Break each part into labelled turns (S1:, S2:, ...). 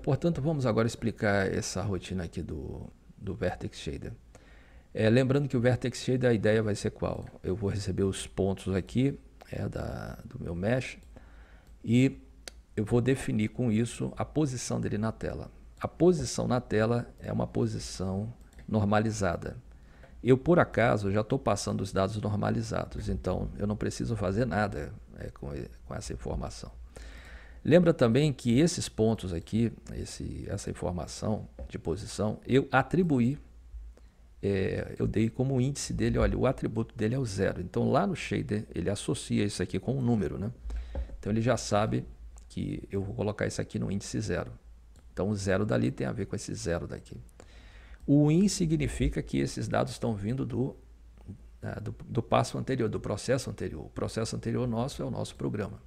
S1: Portanto, vamos agora explicar essa rotina aqui do Vertex Shader. Lembrando que o Vertex Shader, a ideia vai ser qual? Eu vou receber os pontos aqui do meu mesh e eu vou definir com isso a posição dele na tela. A posição na tela é uma posição normalizada. Eu, por acaso, já estou passando os dados normalizados, então eu não preciso fazer nada com essa informação. Lembra também que esses pontos aqui, essa informação de posição, eu atribuí, eu dei como índice dele, olha, o atributo dele é o 0. Então lá no shader ele associa isso aqui com um número, né? Então ele já sabe que eu vou colocar isso aqui no índice 0. Então o 0 dali tem a ver com esse 0 daqui. O in significa que esses dados estão vindo do passo anterior, do processo anterior. O processo anterior nosso é o nosso programa.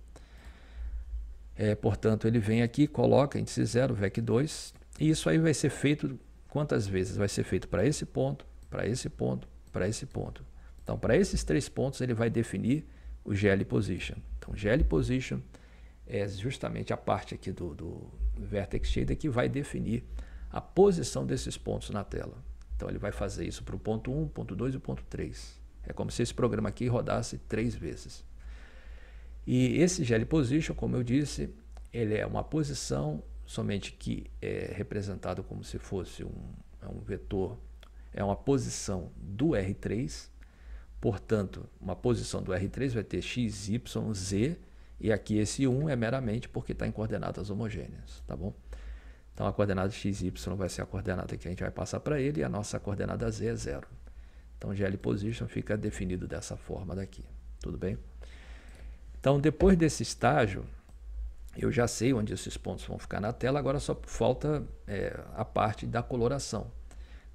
S1: Portanto, ele vem aqui, coloca índice 0, VEC2, e isso aí vai ser feito quantas vezes? Vai ser feito para esse ponto, para esse ponto, para esse ponto. Então, para esses 3 pontos, ele vai definir o GL Position. Então, GL Position é justamente a parte aqui do Vertex Shader que vai definir a posição desses pontos na tela. Então, ele vai fazer isso para o ponto 1, ponto 2 e o ponto 3. É como se esse programa aqui rodasse 3 vezes. E esse GL Position, como eu disse, ele é uma posição somente que é representado como se fosse um vetor, é uma posição do R3, portanto, uma posição do R3 vai ter x, y, z, e aqui esse 1 é meramente porque está em coordenadas homogêneas, tá bom? Então a coordenada x, y vai ser a coordenada que a gente vai passar para ele e a nossa coordenada z é 0. Então GL Position fica definido dessa forma daqui, tudo bem? Então, depois desse estágio, eu já sei onde esses pontos vão ficar na tela, agora só falta a parte da coloração.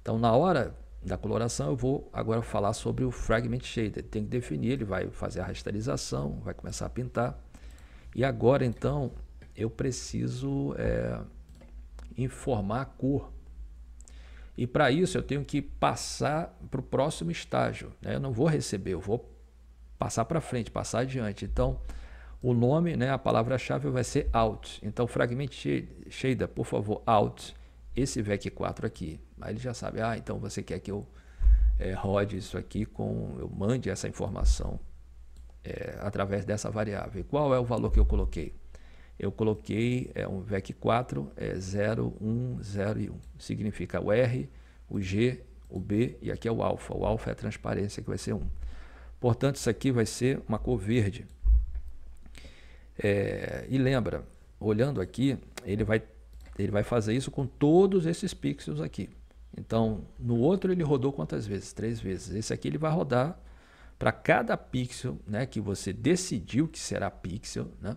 S1: Então, na hora da coloração, eu vou agora falar sobre o Fragment Shader. Tem que definir, ele vai fazer a rasterização, vai começar a pintar. E agora, então, eu preciso informar a cor. E para isso, eu tenho que passar para o próximo estágio, né? Eu não vou receber, eu vou passar para frente, passar adiante. Então, o nome, né, a palavra-chave vai ser out. Então, Fragment Shader, por favor, out, esse VEC4 aqui. Aí ele já sabe, então você quer que eu rode isso aqui, eu mande essa informação através dessa variável. E qual é o valor que eu coloquei? Eu coloquei um VEC4, 0, 1, 0 e 1. Significa o R, o G, o B e aqui é o alfa. O alfa é a transparência que vai ser 1. Portanto, isso aqui vai ser uma cor verde. E lembra, olhando aqui, ele vai fazer isso com todos esses pixels aqui. Então, no outro ele rodou quantas vezes? 3 vezes. Esse aqui ele vai rodar para cada pixel, né, que você decidiu que será pixel, né?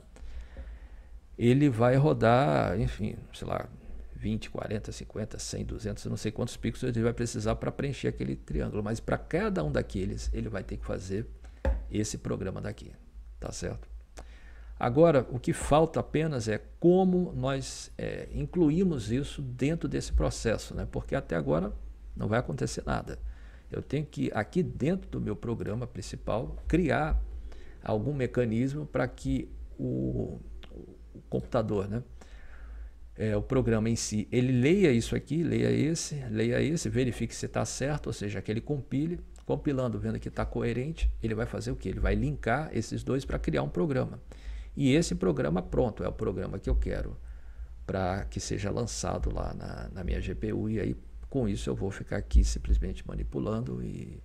S1: Ele vai rodar, enfim, sei lá, 20, 40, 50, 100, 200, eu não sei quantos pixels ele vai precisar para preencher aquele triângulo, mas para cada um daqueles ele vai ter que fazer esse programa daqui, tá certo? Agora, o que falta apenas é como nós incluímos isso dentro desse processo, né? Porque até agora não vai acontecer nada. Eu tenho que, aqui dentro do meu programa principal, criar algum mecanismo para que o computador, né? O programa em si, ele leia isso aqui, leia esse, verifique se está certo, ou seja, que ele compile, compilando, vendo que está coerente, ele vai fazer o quê? Ele vai linkar esses dois para criar um programa. E esse programa, pronto, é o programa que eu quero para que seja lançado lá na minha GPU, e aí com isso eu vou ficar aqui simplesmente manipulando e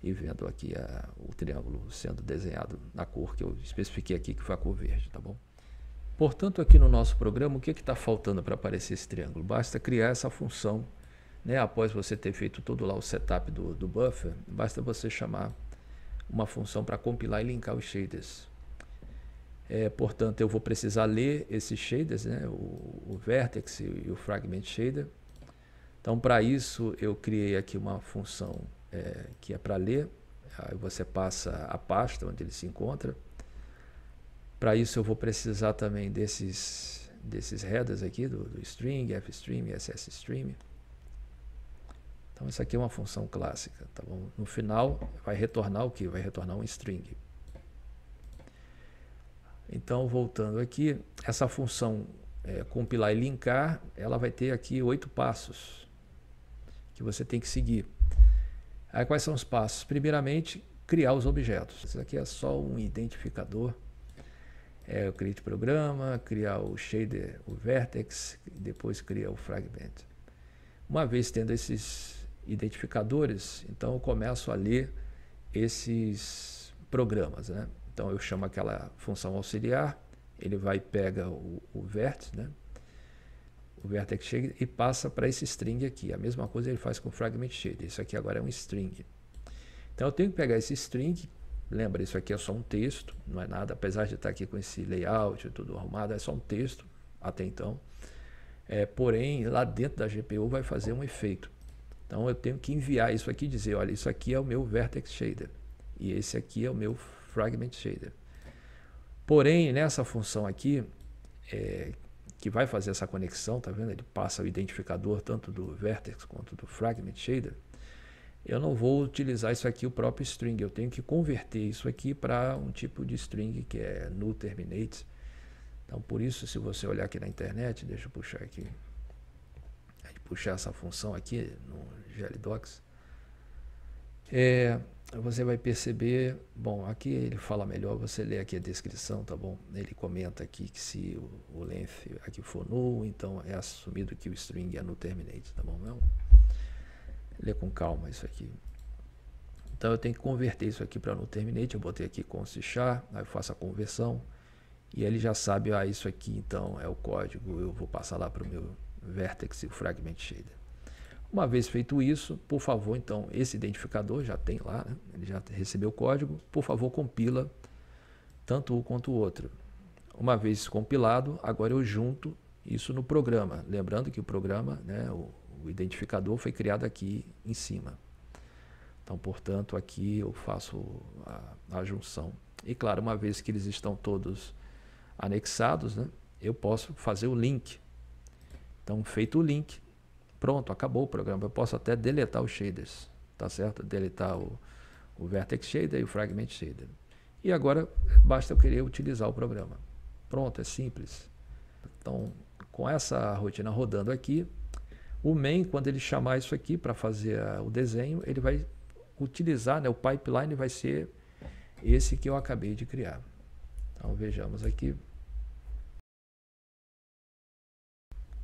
S1: vendo aqui o triângulo sendo desenhado na cor que eu especifiquei aqui, que foi a cor verde, tá bom? Portanto, aqui no nosso programa, o que está faltando para aparecer esse triângulo? Basta criar essa função, né? Após você ter feito todo lá o setup do buffer, basta você chamar uma função para compilar e linkar os shaders. Portanto, eu vou precisar ler esses shaders, né? o Vertex e o Fragment Shader. Então, para isso, eu criei aqui uma função que é para ler. Aí você passa a pasta onde ele se encontra. Para isso eu vou precisar também desses headers aqui, do string, fstream, ssstream. Então essa aqui é uma função clássica, tá bom? No final vai retornar o que? Vai retornar um string. Então voltando aqui, essa função compilar e linkar, ela vai ter aqui 8 passos que você tem que seguir. Aí quais são os passos? Primeiramente, criar os objetos. Isso aqui é só um identificador. Eu create programa, criar o shader, o vertex, e depois criar o fragment. Uma vez tendo esses identificadores, então eu começo a ler esses programas, né? Então eu chamo aquela função auxiliar, ele vai e pega o vértice, né? O vertex shader, e passa para esse string aqui. A mesma coisa ele faz com o fragment shader. Isso aqui agora é um string. Então eu tenho que pegar esse string. Lembra, isso aqui é só um texto, não é nada, apesar de estar aqui com esse layout e tudo arrumado, é só um texto até então. Porém, lá dentro da GPU vai fazer um efeito. Então eu tenho que enviar isso aqui e dizer, olha, isso aqui é o meu vertex shader e esse aqui é o meu fragment shader. Porém, nessa função aqui, que vai fazer essa conexão, tá vendo? Ele passa o identificador tanto do vertex quanto do fragment shader. Eu não vou utilizar isso aqui, o próprio string. Eu tenho que converter isso aqui para um tipo de string que é null terminate. Então, por isso, se você olhar aqui na internet, deixa eu puxar aqui. Puxar essa função aqui no GLDocs. Você vai perceber, bom, aqui ele fala melhor, você lê aqui a descrição, tá bom? Ele comenta aqui que se o length aqui for null, então é assumido que o string é null terminate, tá bom? Não? Lê com calma isso aqui. Então eu tenho que converter isso aqui para null terminate, eu botei aqui const char, aí eu faço a conversão, e ele já sabe, isso aqui então é o código, eu vou passar lá para o meu vertex e o fragment shader. Uma vez feito isso, por favor, então, esse identificador já tem lá, né? Ele já recebeu o código, por favor, compila tanto um quanto o outro. Uma vez compilado, agora eu junto isso no programa. Lembrando que o programa, né, o identificador foi criado aqui em cima. Então, portanto, aqui eu faço a junção. E claro, uma vez que eles estão todos anexados, né, eu posso fazer o link. Então, feito o link, pronto, acabou o programa. Eu posso até deletar os shaders, tá certo? Deletar o vertex shader e o fragment shader. E agora basta eu querer utilizar o programa. Pronto, é simples. Então, com essa rotina rodando aqui, o main, quando ele chamar isso aqui para fazer o desenho, ele vai utilizar, né, o pipeline vai ser esse que eu acabei de criar. Então, vejamos aqui.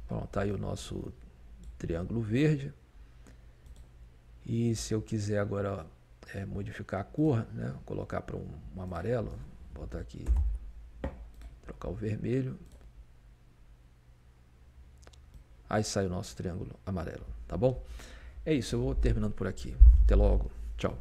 S1: Pronto, tá aí o nosso triângulo verde. E se eu quiser agora modificar a cor, né, colocar para um amarelo, botar aqui, trocar o vermelho. Aí sai o nosso triângulo amarelo, tá bom? É isso, eu vou terminando por aqui. Até logo, tchau.